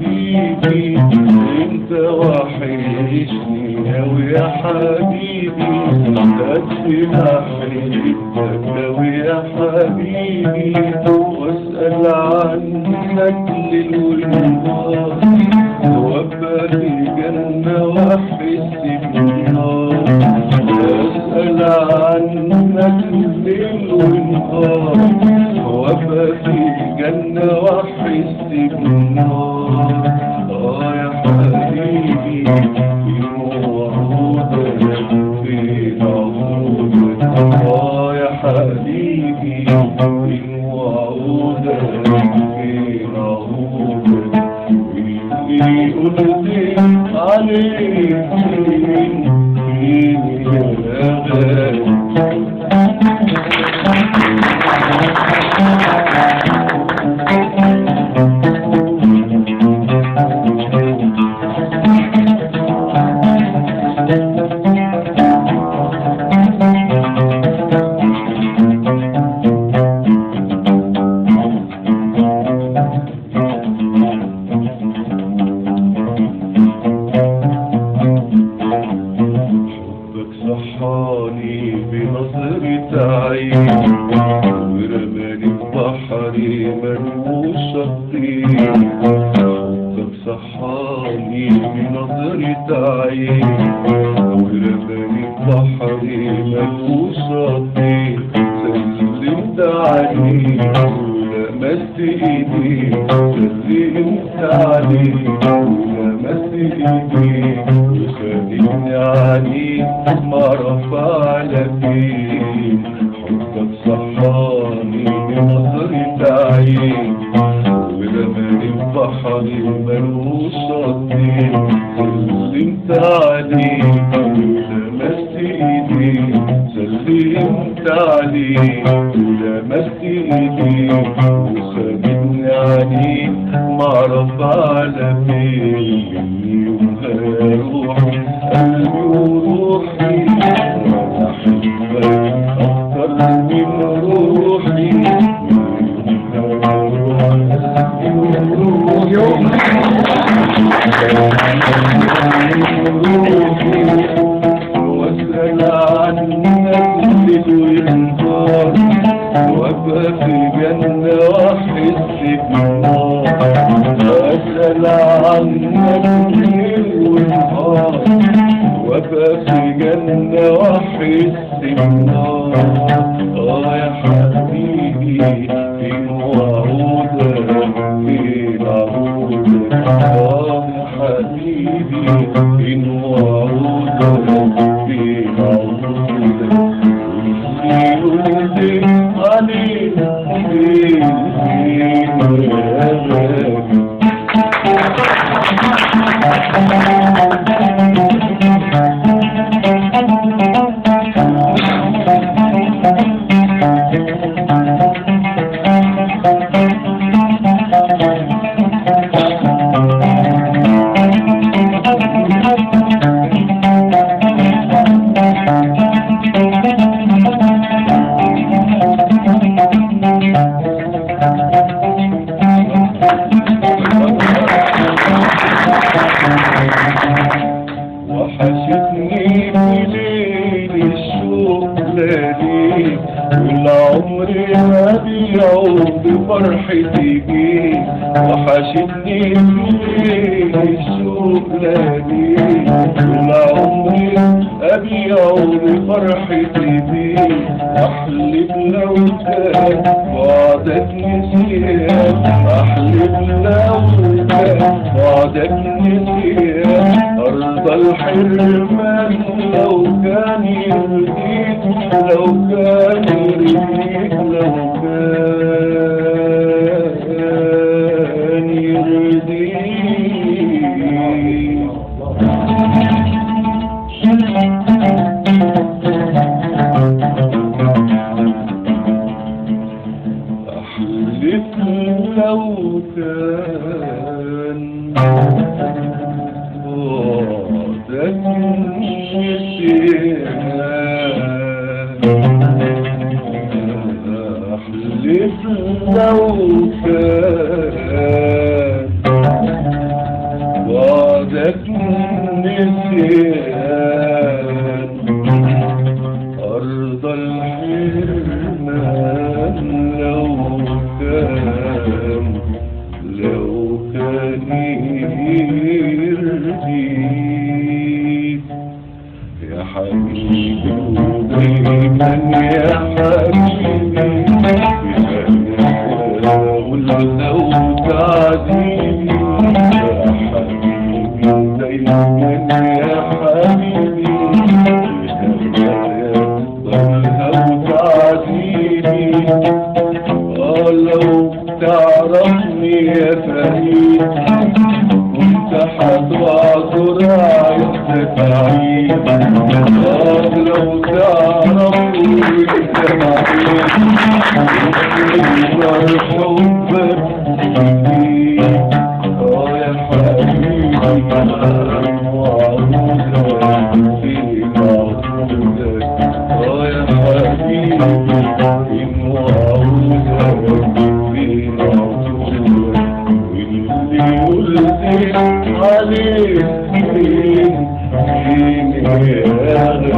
حبيبي انت وحشني اوي يا حبيبي، قد ما حبيتك اوي يا حبيبي، واسأل عنك ليل ونهار، وابقى في جنة واحس بالنار، واسأل عنك ليل ونهار، وابقى في جنة واحس بالنار. يا حبيبي فين وعودك فين عودك، يا حبيبي فين وعودك فين عودك، اللي قلت عليك فين يا غالي. صحاني بنظرة عين ورماني في بحري ملوش شطين، حبك صحاني بنظرة عين ورماني في بحري ملوش شطين، سلمت عليك ولمست ايديك، سلمت عليك ولمست ايديك، وخليني عليك ما رفع لفين، حبك صحاني بنظرة عين ورماني في بحري ملوش شطين، سلمت عليك ولمست ايديك، سلمت عليك ولمست ايديك، وخليني عليك ما رفع لفين، اليوم هروح قلبي وروحي وانا احبك اكتر من روحي، واسأل عنك ليل ونهار، وابقى في جنة واحس بالنار، واسأل عنك ليل ونهار، وابقى في جنة واحس بالنار. يا حبيبي فين وعودك فين عودك، يا حبيبي فين وعودك فين عودك، واللي قلت عليك فين يا غالي. وحشتني بليل الشوق لياليك، والعمر ربيعه بفرحتي بيك، وحشتني بليل الشوق لياليك، والعمر ربيعه بفرحتي بيك، احلف لو كان وعدك نسيان، احلف لو كان وعدك نسيان، أرض الحرمان لو كان يرضيك، لو كان يرضيك، لو كان يرضيك. أحلف لو كان وعدك نسيان، أحلف لو كان عاوزك نسيان أرض الحرمان لو كان يرضيك يا حبيبي ودايما يا حبيبي ولو تعديني يا حبيبي دايما يا حبيبي لو تعديني لو تعرفني يا فريد كنت هتعذر عيشتك عيد لو تعرفني انت معيد يقدر حبك فيك يا حبيبي وعودك في معودك يا حبيبي وعودك في معودك واللي قلت عليك مين يا غالي